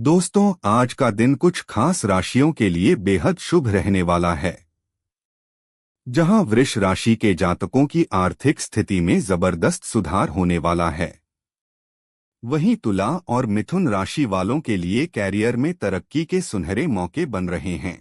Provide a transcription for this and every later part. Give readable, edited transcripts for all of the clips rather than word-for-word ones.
दोस्तों, आज का दिन कुछ खास राशियों के लिए बेहद शुभ रहने वाला है। जहां वृष राशि के जातकों की आर्थिक स्थिति में जबरदस्त सुधार होने वाला है, वहीं तुला और मिथुन राशि वालों के लिए कैरियर में तरक्की के सुनहरे मौके बन रहे हैं।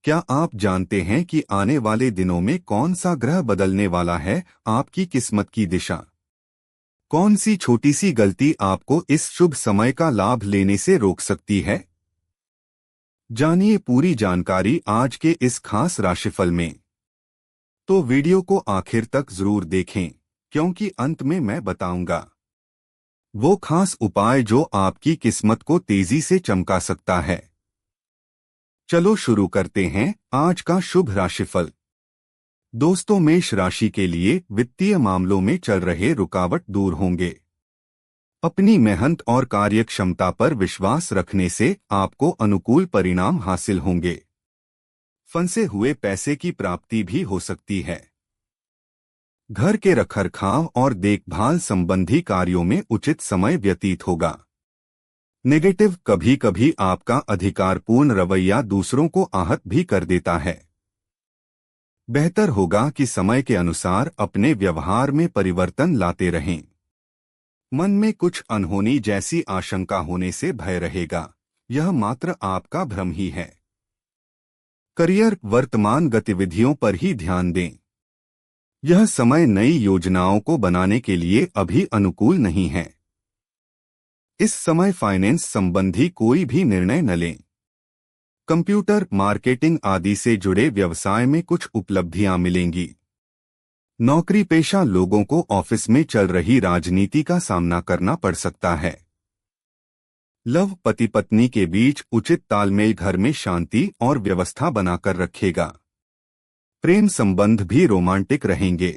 क्या आप जानते हैं कि आने वाले दिनों में कौन सा ग्रह बदलने वाला है आपकी किस्मत की दिशा? कौन सी छोटी सी गलती आपको इस शुभ समय का लाभ लेने से रोक सकती है? जानिए पूरी जानकारी आज के इस खास राशिफल में। तो वीडियो को आखिर तक जरूर देखें, क्योंकि अंत में मैं बताऊंगा वो खास उपाय जो आपकी किस्मत को तेजी से चमका सकता है। चलो शुरू करते हैं आज का शुभ राशिफल। दोस्तों, मेष राशि के लिए वित्तीय मामलों में चल रहे रुकावट दूर होंगे। अपनी मेहनत और कार्यक्षमता पर विश्वास रखने से आपको अनुकूल परिणाम हासिल होंगे। फंसे हुए पैसे की प्राप्ति भी हो सकती है। घर के रखरखाव और देखभाल संबंधी कार्यों में उचित समय व्यतीत होगा। नेगेटिव कभी कभी आपका अधिकारपूर्ण रवैया दूसरों को आहत भी कर देता है। बेहतर होगा कि समय के अनुसार अपने व्यवहार में परिवर्तन लाते रहें। मन में कुछ अनहोनी जैसी आशंका होने से भय रहेगा, यह मात्र आपका भ्रम ही है। करियर वर्तमान गतिविधियों पर ही ध्यान दें। यह समय नई योजनाओं को बनाने के लिए अभी अनुकूल नहीं है। इस समय फाइनेंस संबंधी कोई भी निर्णय न लें। कंप्यूटर, मार्केटिंग आदि से जुड़े व्यवसाय में कुछ उपलब्धियां मिलेंगी। नौकरी पेशा लोगों को ऑफिस में चल रही राजनीति का सामना करना पड़ सकता है। लव पति पत्नी के बीच उचित तालमेल घर में शांति और व्यवस्था बनाकर रखेगा। प्रेम संबंध भी रोमांटिक रहेंगे।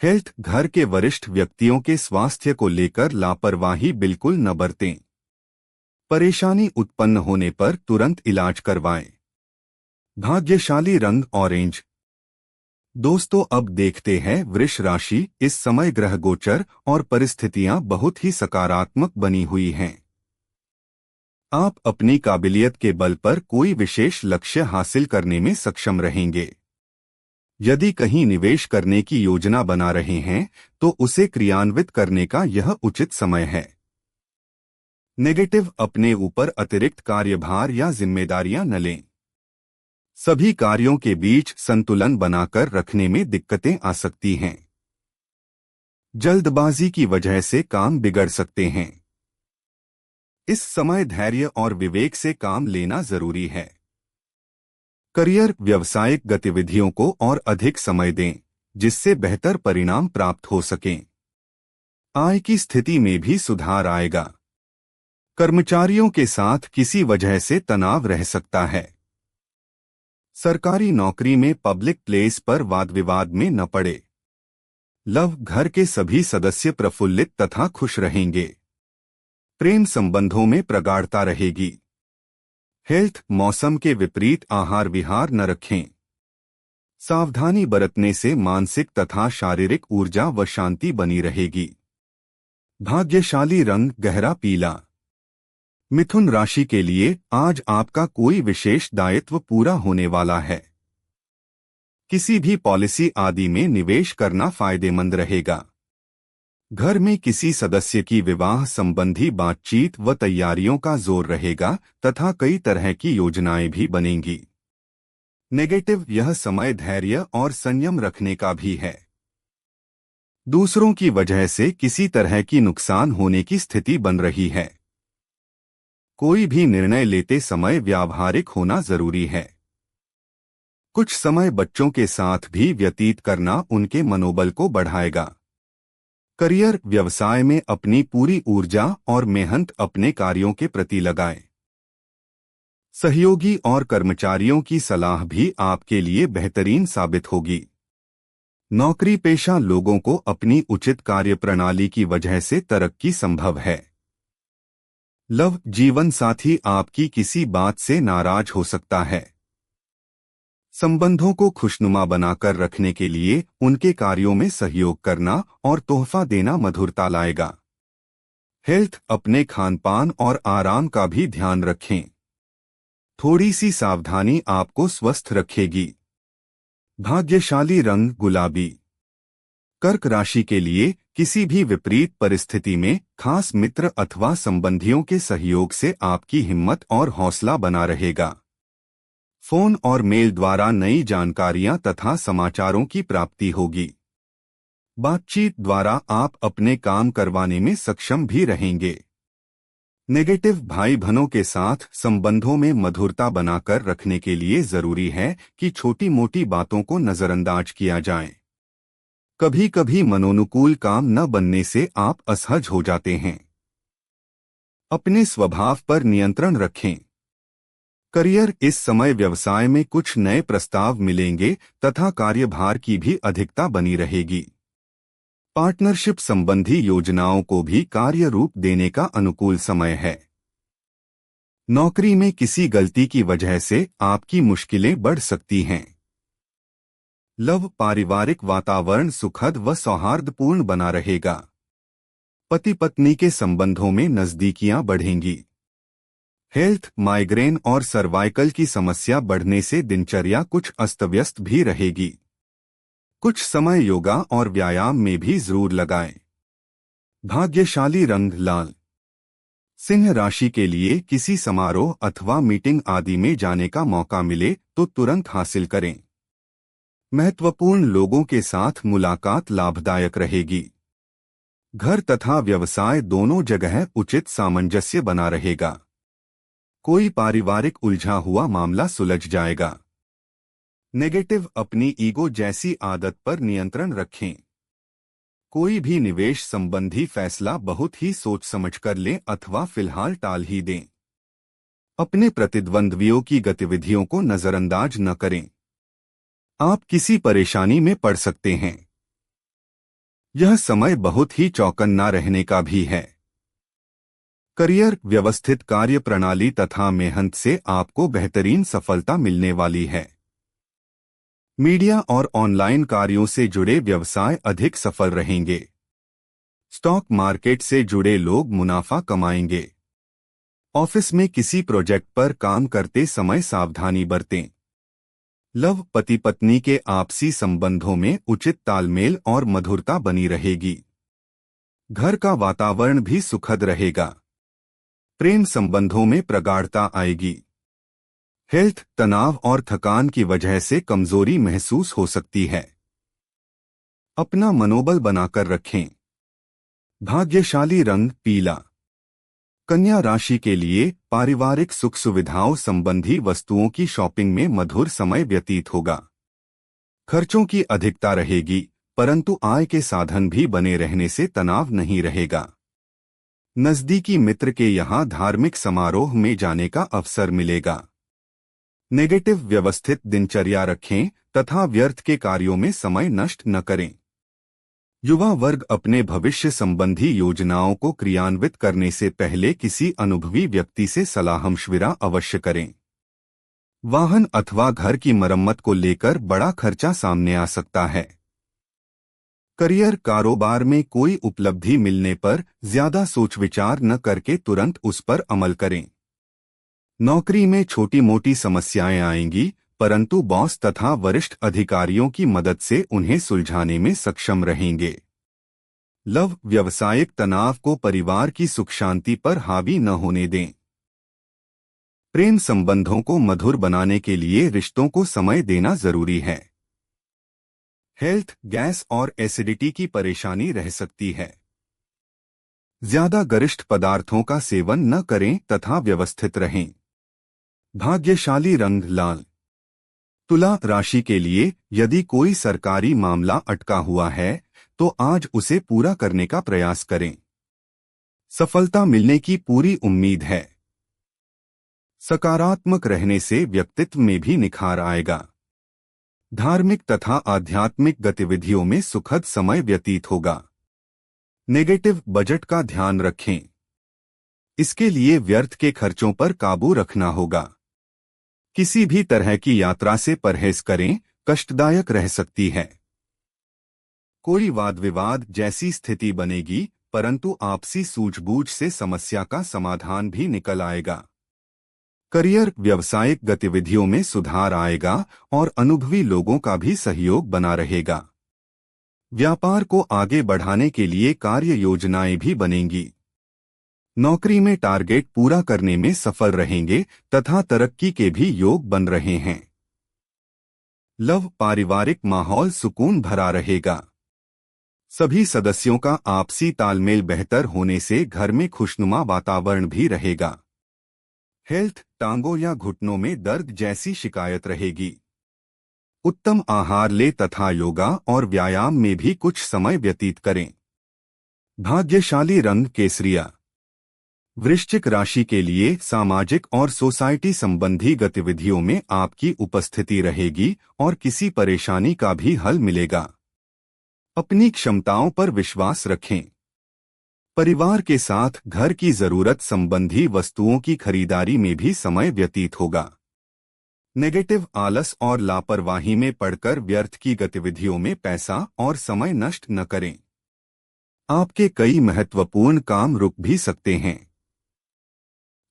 हेल्थ, घर के वरिष्ठ व्यक्तियों के स्वास्थ्य को लेकर लापरवाही बिल्कुल न बरतें। परेशानी उत्पन्न होने पर तुरंत इलाज करवाएं। भाग्यशाली रंग ऑरेंज। दोस्तों, अब देखते हैं वृष राशि। इस समय ग्रह गोचर और परिस्थितियां बहुत ही सकारात्मक बनी हुई हैं। आप अपनी काबिलियत के बल पर कोई विशेष लक्ष्य हासिल करने में सक्षम रहेंगे। यदि कहीं निवेश करने की योजना बना रहे हैं तो उसे क्रियान्वित करने का यह उचित समय है। नेगेटिव, अपने ऊपर अतिरिक्त कार्यभार या जिम्मेदारियां न लें। सभी कार्यों के बीच संतुलन बनाकर रखने में दिक्कतें आ सकती हैं। जल्दबाजी की वजह से काम बिगड़ सकते हैं। इस समय धैर्य और विवेक से काम लेना जरूरी है। करियर, व्यावसायिक गतिविधियों को और अधिक समय दें, जिससे बेहतर परिणाम प्राप्त हो सकें। आय की स्थिति में भी सुधार आएगा। कर्मचारियों के साथ किसी वजह से तनाव रह सकता है। सरकारी नौकरी में पब्लिक प्लेस पर वाद विवाद में न पड़े। लव, घर के सभी सदस्य प्रफुल्लित तथा खुश रहेंगे। प्रेम संबंधों में प्रगाढ़ता रहेगी। हेल्थ, मौसम के विपरीत आहार विहार न रखें। सावधानी बरतने से मानसिक तथा शारीरिक ऊर्जा व शांति बनी रहेगी। भाग्यशाली रंग गहरा पीला। मिथुन राशि के लिए आज आपका कोई विशेष दायित्व पूरा होने वाला है। किसी भी पॉलिसी आदि में निवेश करना फायदेमंद रहेगा। घर में किसी सदस्य की विवाह संबंधी बातचीत व तैयारियों का जोर रहेगा तथा कई तरह की योजनाएं भी बनेंगी। नेगेटिव, यह समय धैर्य और संयम रखने का भी है। दूसरों की वजह से किसी तरह की नुकसान होने की स्थिति बन रही है। कोई भी निर्णय लेते समय व्यावहारिक होना जरूरी है। कुछ समय बच्चों के साथ भी व्यतीत करना उनके मनोबल को बढ़ाएगा। करियर, व्यवसाय में अपनी पूरी ऊर्जा और मेहनत अपने कार्यों के प्रति लगाएं। सहयोगी और कर्मचारियों की सलाह भी आपके लिए बेहतरीन साबित होगी। नौकरी पेशा लोगों को अपनी उचित कार्यप्रणाली की वजह से तरक्की संभव है। लव, जीवन साथी आपकी किसी बात से नाराज हो सकता है। संबंधों को खुशनुमा बनाकर रखने के लिए उनके कार्यों में सहयोग करना और तोहफा देना मधुरता लाएगा। हेल्थ, अपने खानपान और आराम का भी ध्यान रखें। थोड़ी सी सावधानी आपको स्वस्थ रखेगी। भाग्यशाली रंग गुलाबी। कर्क राशि के लिए किसी भी विपरीत परिस्थिति में खास मित्र अथवा संबंधियों के सहयोग से आपकी हिम्मत और हौसला बना रहेगा। फोन और मेल द्वारा नई जानकारियां तथा समाचारों की प्राप्ति होगी। बातचीत द्वारा आप अपने काम करवाने में सक्षम भी रहेंगे। नेगेटिव, भाई बहनों के साथ संबंधों में मधुरता बनाकर रखने के लिए जरूरी है कि छोटी मोटी बातों को नजरअंदाज किया जाए। कभी कभी मनोनुकूल काम न बनने से आप असहज हो जाते हैं। अपने स्वभाव पर नियंत्रण रखें। करियर, इस समय व्यवसाय में कुछ नए प्रस्ताव मिलेंगे तथा कार्यभार की भी अधिकता बनी रहेगी। पार्टनरशिप संबंधी योजनाओं को भी कार्य रूप देने का अनुकूल समय है। नौकरी में किसी गलती की वजह से आपकी मुश्किलें बढ़ सकती हैं। लव, पारिवारिक वातावरण सुखद व सौहार्दपूर्ण बना रहेगा। पति पत्नी के संबंधों में नजदीकियां बढ़ेंगी। हेल्थ, माइग्रेन और सर्वाइकल की समस्या बढ़ने से दिनचर्या कुछ अस्तव्यस्त भी रहेगी। कुछ समय योगा और व्यायाम में भी जरूर लगाएं। भाग्यशाली रंग लाल। सिंह राशि के लिए किसी समारोह अथवा मीटिंग आदि में जाने का मौका मिले तो तुरंत हासिल करें। महत्वपूर्ण लोगों के साथ मुलाकात लाभदायक रहेगी। घर तथा व्यवसाय दोनों जगह उचित सामंजस्य बना रहेगा। कोई पारिवारिक उलझा हुआ मामला सुलझ जाएगा। नेगेटिव, अपनी ईगो जैसी आदत पर नियंत्रण रखें। कोई भी निवेश संबंधी फैसला बहुत ही सोच समझकर लें अथवा फिलहाल टाल ही दें। अपने प्रतिद्वंद्वियों की गतिविधियों को नजरअंदाज न करें। आप किसी परेशानी में पड़ सकते हैं। यह समय बहुत ही चौकन्ना रहने का भी है। करियर, व्यवस्थित कार्य प्रणाली तथा मेहनत से आपको बेहतरीन सफलता मिलने वाली है। मीडिया और ऑनलाइन कार्यों से जुड़े व्यवसाय अधिक सफल रहेंगे। स्टॉक मार्केट से जुड़े लोग मुनाफा कमाएंगे। ऑफिस में किसी प्रोजेक्ट पर काम करते समय सावधानी बरतें। लव, पति पत्नी के आपसी संबंधों में उचित तालमेल और मधुरता बनी रहेगी। घर का वातावरण भी सुखद रहेगा। प्रेम संबंधों में प्रगाढ़ता आएगी। हेल्थ, तनाव और थकान की वजह से कमजोरी महसूस हो सकती है। अपना मनोबल बनाकर रखें। भाग्यशाली रंग पीला। कन्या राशि के लिए पारिवारिक सुख सुविधाओं संबंधी वस्तुओं की शॉपिंग में मधुर समय व्यतीत होगा। खर्चों की अधिकता रहेगी, परंतु आय के साधन भी बने रहने से तनाव नहीं रहेगा। नजदीकी मित्र के यहाँ धार्मिक समारोह में जाने का अवसर मिलेगा। नेगेटिव, व्यवस्थित दिनचर्या रखें तथा व्यर्थ के कार्यों में समय नष्ट न करें। युवा वर्ग अपने भविष्य संबंधी योजनाओं को क्रियान्वित करने से पहले किसी अनुभवी व्यक्ति से सलाह-मशविरा अवश्य करें। वाहन अथवा घर की मरम्मत को लेकर बड़ा खर्चा सामने आ सकता है। करियर, कारोबार में कोई उपलब्धि मिलने पर ज्यादा सोच विचार न करके तुरंत उस पर अमल करें। नौकरी में छोटी मोटी समस्याएं आएंगी, परंतु बॉस तथा वरिष्ठ अधिकारियों की मदद से उन्हें सुलझाने में सक्षम रहेंगे। लव, व्यावसायिक तनाव को परिवार की सुख शांति पर हावी न होने दें। प्रेम संबंधों को मधुर बनाने के लिए रिश्तों को समय देना जरूरी है। हेल्थ, गैस और एसिडिटी की परेशानी रह सकती है। ज्यादा गरिष्ठ पदार्थों का सेवन न करें तथा व्यवस्थित रहें। भाग्यशाली रंग लाल। तुला राशि के लिए यदि कोई सरकारी मामला अटका हुआ है तो आज उसे पूरा करने का प्रयास करें। सफलता मिलने की पूरी उम्मीद है। सकारात्मक रहने से व्यक्तित्व में भी निखार आएगा। धार्मिक तथा आध्यात्मिक गतिविधियों में सुखद समय व्यतीत होगा। नेगेटिव, बजट का ध्यान रखें। इसके लिए व्यर्थ के खर्चों पर काबू रखना होगा। किसी भी तरह की यात्रा से परहेज करें, कष्टदायक रह सकती है। कोई वाद विवाद जैसी स्थिति बनेगी परंतु आपसी सूझबूझ से समस्या का समाधान भी निकल आएगा। करियर व्यावसायिक गतिविधियों में सुधार आएगा और अनुभवी लोगों का भी सहयोग बना रहेगा। व्यापार को आगे बढ़ाने के लिए कार्य योजनाएं भी बनेंगी। नौकरी में टारगेट पूरा करने में सफल रहेंगे तथा तरक्की के भी योग बन रहे हैं। लव पारिवारिक माहौल सुकून भरा रहेगा। सभी सदस्यों का आपसी तालमेल बेहतर होने से घर में खुशनुमा वातावरण भी रहेगा। हेल्थ टांगों या घुटनों में दर्द जैसी शिकायत रहेगी। उत्तम आहार ले तथा योगा और व्यायाम में भी कुछ समय व्यतीत करें। भाग्यशाली रंग केसरिया। वृश्चिक राशि के लिए सामाजिक और सोसाइटी संबंधी गतिविधियों में आपकी उपस्थिति रहेगी और किसी परेशानी का भी हल मिलेगा। अपनी क्षमताओं पर विश्वास रखें। परिवार के साथ घर की जरूरत संबंधी वस्तुओं की खरीदारी में भी समय व्यतीत होगा। नेगेटिव आलस और लापरवाही में पड़कर व्यर्थ की गतिविधियों में पैसा और समय नष्ट न करें। आपके कई महत्वपूर्ण काम रुक भी सकते हैं।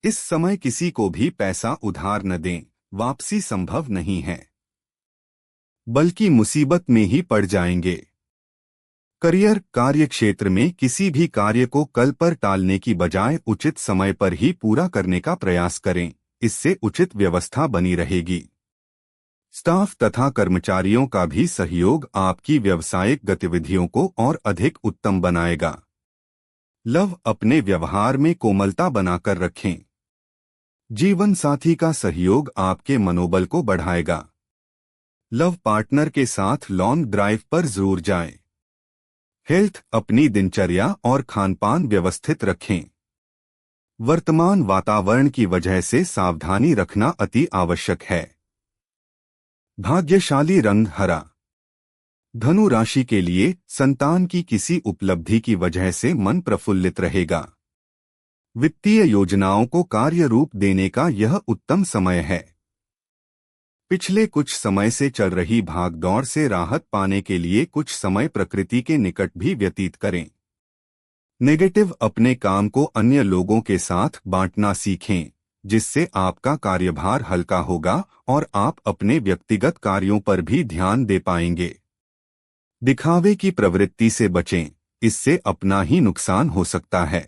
इस समय किसी को भी पैसा उधार न दें, वापसी संभव नहीं है, बल्कि मुसीबत में ही पड़ जाएंगे। करियर कार्यक्षेत्र में किसी भी कार्य को कल पर टालने की बजाय उचित समय पर ही पूरा करने का प्रयास करें, इससे उचित व्यवस्था बनी रहेगी। स्टाफ तथा कर्मचारियों का भी सहयोग आपकी व्यावसायिक गतिविधियों को और अधिक उत्तम बनाएगा। लव अपने व्यवहार में कोमलता बनाकर रखें। जीवन साथी का सहयोग आपके मनोबल को बढ़ाएगा। लव पार्टनर के साथ लॉन्ग ड्राइव पर जरूर जाएं। हेल्थ अपनी दिनचर्या और खानपान व्यवस्थित रखें। वर्तमान वातावरण की वजह से सावधानी रखना अति आवश्यक है। भाग्यशाली रंग हरा। धनु राशि के लिए संतान की किसी उपलब्धि की वजह से मन प्रफुल्लित रहेगा। वित्तीय योजनाओं को कार्य रूप देने का यह उत्तम समय है। पिछले कुछ समय से चल रही भागदौड़ से राहत पाने के लिए कुछ समय प्रकृति के निकट भी व्यतीत करें। नेगेटिव अपने काम को अन्य लोगों के साथ बांटना सीखें, जिससे आपका कार्यभार हल्का होगा और आप अपने व्यक्तिगत कार्यों पर भी ध्यान दे पाएंगे। दिखावे की प्रवृत्ति से बचें, इससे अपना ही नुकसान हो सकता है।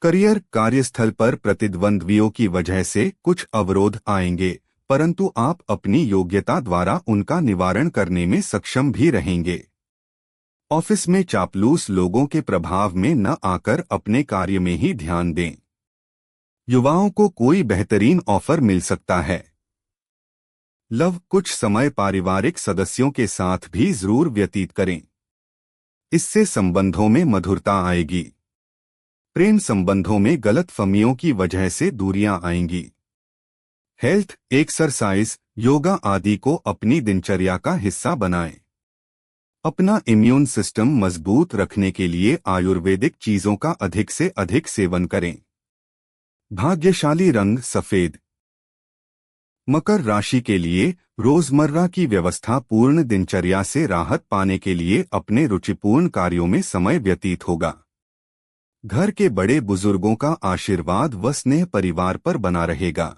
करियर कार्यस्थल पर प्रतिद्वंद्वियों की वजह से कुछ अवरोध आएंगे, परंतु आप अपनी योग्यता द्वारा उनका निवारण करने में सक्षम भी रहेंगे। ऑफिस में चापलूस लोगों के प्रभाव में न आकर अपने कार्य में ही ध्यान दें। युवाओं को कोई बेहतरीन ऑफर मिल सकता है। लव कुछ समय पारिवारिक सदस्यों के साथ भी जरूर व्यतीत करें, इससे संबंधों में मधुरता आएगी। प्रेम संबंधों में गलतफहमियों की वजह से दूरियां आएंगी। हेल्थ एक्सरसाइज योगा आदि को अपनी दिनचर्या का हिस्सा बनाएं। अपना इम्यून सिस्टम मजबूत रखने के लिए आयुर्वेदिक चीजों का अधिक से अधिक सेवन करें। भाग्यशाली रंग सफेद। मकर राशि के लिए रोजमर्रा की व्यवस्था पूर्ण दिनचर्या से राहत पाने के लिए अपने रुचिपूर्ण कार्यों में समय व्यतीत होगा। घर के बड़े बुजुर्गों का आशीर्वाद व स्नेह परिवार पर बना रहेगा।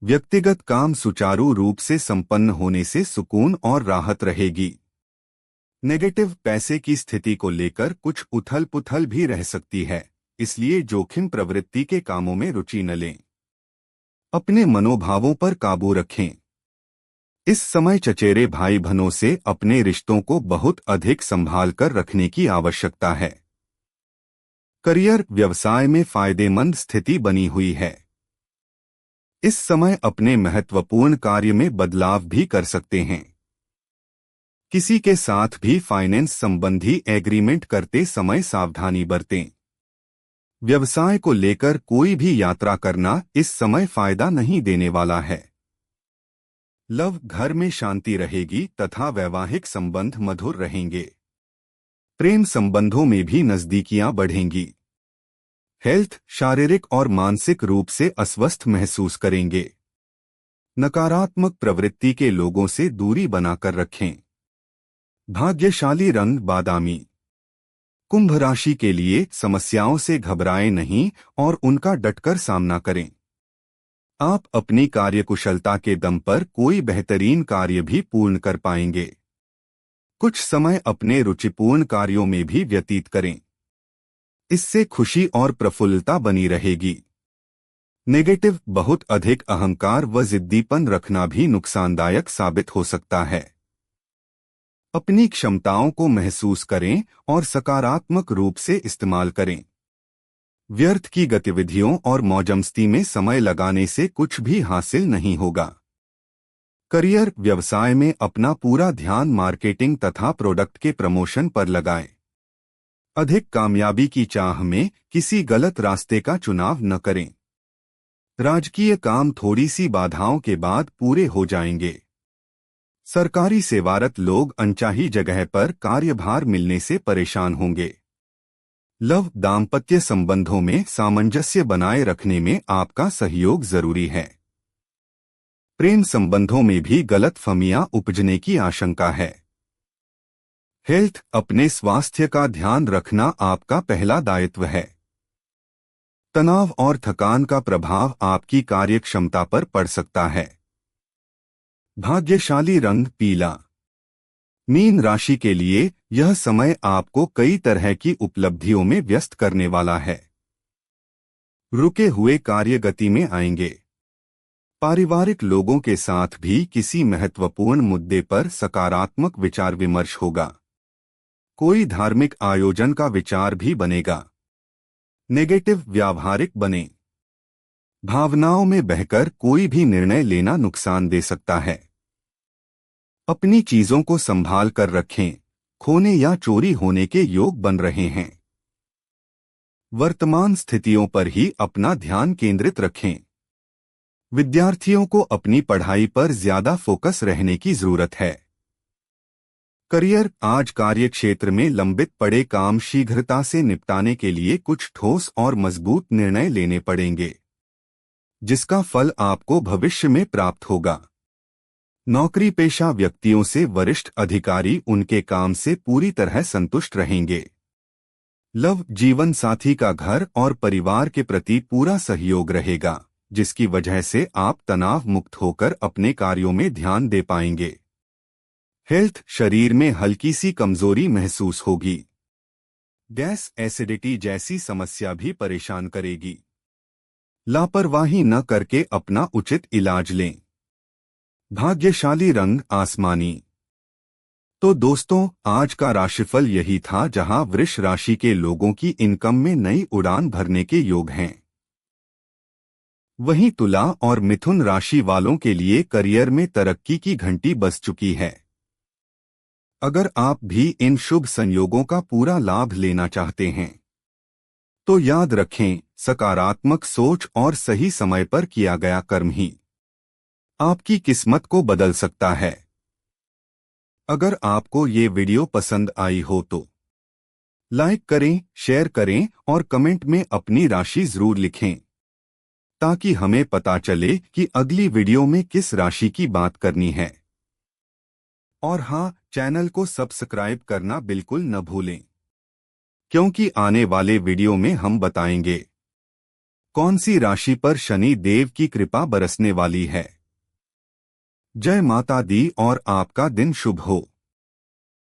व्यक्तिगत काम सुचारू रूप से संपन्न होने से सुकून और राहत रहेगी। नेगेटिव पैसे की स्थिति को लेकर कुछ उथल पुथल भी रह सकती है, इसलिए जोखिम प्रवृत्ति के कामों में रुचि न लें। अपने मनोभावों पर काबू रखें। इस समय चचेरे भाई बहनों से अपने रिश्तों को बहुत अधिक संभाल कर रखने की आवश्यकता है। करियर व्यवसाय में फायदेमंद स्थिति बनी हुई है। इस समय अपने महत्वपूर्ण कार्य में बदलाव भी कर सकते हैं। किसी के साथ भी फाइनेंस संबंधी एग्रीमेंट करते समय सावधानी बरतें। व्यवसाय को लेकर कोई भी यात्रा करना इस समय फायदा नहीं देने वाला है। लव घर में शांति रहेगी तथा वैवाहिक संबंध मधुर रहेंगे। प्रेम संबंधों में भी नजदीकियां बढ़ेंगी। हेल्थ शारीरिक और मानसिक रूप से अस्वस्थ महसूस करेंगे। नकारात्मक प्रवृत्ति के लोगों से दूरी बनाकर रखें। भाग्यशाली रंग बादामी। कुंभ राशि के लिए समस्याओं से घबराएं नहीं और उनका डटकर सामना करें। आप अपनी कार्यकुशलता के दम पर कोई बेहतरीन कार्य भी पूर्ण कर पाएंगे। कुछ समय अपने रुचिपूर्ण कार्यों में भी व्यतीत करें। इससे खुशी और प्रफुल्लता बनी रहेगी। नेगेटिव, बहुत अधिक अहंकार व जिद्दीपन रखना भी नुकसानदायक साबित हो सकता है। अपनी क्षमताओं को महसूस करें और सकारात्मक रूप से इस्तेमाल करें। व्यर्थ की गतिविधियों और मौजमस्ती में समय लगाने से कुछ भी हासिल नहीं होगा। करियर, व्यवसाय में अपना पूरा ध्यान मार्केटिंग तथा प्रोडक्ट के प्रमोशन पर लगाएं। अधिक कामयाबी की चाह में किसी गलत रास्ते का चुनाव न करें। राजकीय काम थोड़ी सी बाधाओं के बाद पूरे हो जाएंगे। सरकारी सेवारत लोग अनचाही जगह पर कार्यभार मिलने से परेशान होंगे। लव, दाम्पत्य संबंधों में सामंजस्य बनाए रखने में आपका सहयोग जरूरी है। प्रेम संबंधों में भी गलतफहमियां उपजने की आशंका है। हेल्थ, अपने स्वास्थ्य का ध्यान रखना आपका पहला दायित्व है। तनाव और थकान का प्रभाव आपकी कार्यक्षमता पर पड़ सकता है। भाग्यशाली रंग पीला। मीन राशि के लिए यह समय आपको कई तरह की उपलब्धियों में व्यस्त करने वाला है। रुके हुए कार्य गति में आएंगे। पारिवारिक लोगों के साथ भी किसी महत्वपूर्ण मुद्दे पर सकारात्मक विचार विमर्श होगा। कोई धार्मिक आयोजन का विचार भी बनेगा। नेगेटिव, व्यावहारिक बने। भावनाओं में बहकर कोई भी निर्णय लेना नुकसान दे सकता है। अपनी चीजों को संभाल कर रखें, खोने या चोरी होने के योग बन रहे हैं। वर्तमान स्थितियों पर ही अपना ध्यान केंद्रित रखें। विद्यार्थियों को अपनी पढ़ाई पर ज्यादा फोकस रहने की जरूरत है। करियर, आज कार्यक्षेत्र में लंबित पड़े काम शीघ्रता से निपटाने के लिए कुछ ठोस और मजबूत निर्णय लेने पड़ेंगे, जिसका फल आपको भविष्य में प्राप्त होगा। नौकरी पेशा व्यक्तियों से वरिष्ठ अधिकारी उनके काम से पूरी तरह संतुष्ट रहेंगे। लव, जीवन साथी का घर और परिवार के प्रति पूरा सहयोग रहेगा, जिसकी वजह से आप तनाव मुक्त होकर अपने कार्यों में ध्यान दे पाएंगे। हेल्थ, शरीर में हल्की सी कमजोरी महसूस होगी। गैस, एसिडिटी जैसी समस्या भी परेशान करेगी। लापरवाही न करके अपना उचित इलाज लें। भाग्यशाली रंग आसमानी। तो दोस्तों, आज का राशिफल यही था, जहां वृष राशि के लोगों की इनकम में नई उड़ान भरने के योग हैं। वहीं तुला और मिथुन राशि वालों के लिए करियर में तरक्की की घंटी बज चुकी है। अगर आप भी इन शुभ संयोगों का पूरा लाभ लेना चाहते हैं तो याद रखें, सकारात्मक सोच और सही समय पर किया गया कर्म ही आपकी किस्मत को बदल सकता है। अगर आपको ये वीडियो पसंद आई हो तो लाइक करें, शेयर करें और कमेंट में अपनी राशि जरूर लिखें, ताकि हमें पता चले कि अगली वीडियो में किस राशि की बात करनी है। और हाँ, चैनल को सब्सक्राइब करना बिल्कुल न भूलें, क्योंकि आने वाले वीडियो में हम बताएंगे कौन सी राशि पर शनि देव की कृपा बरसने वाली है। जय माता दी और आपका दिन शुभ हो।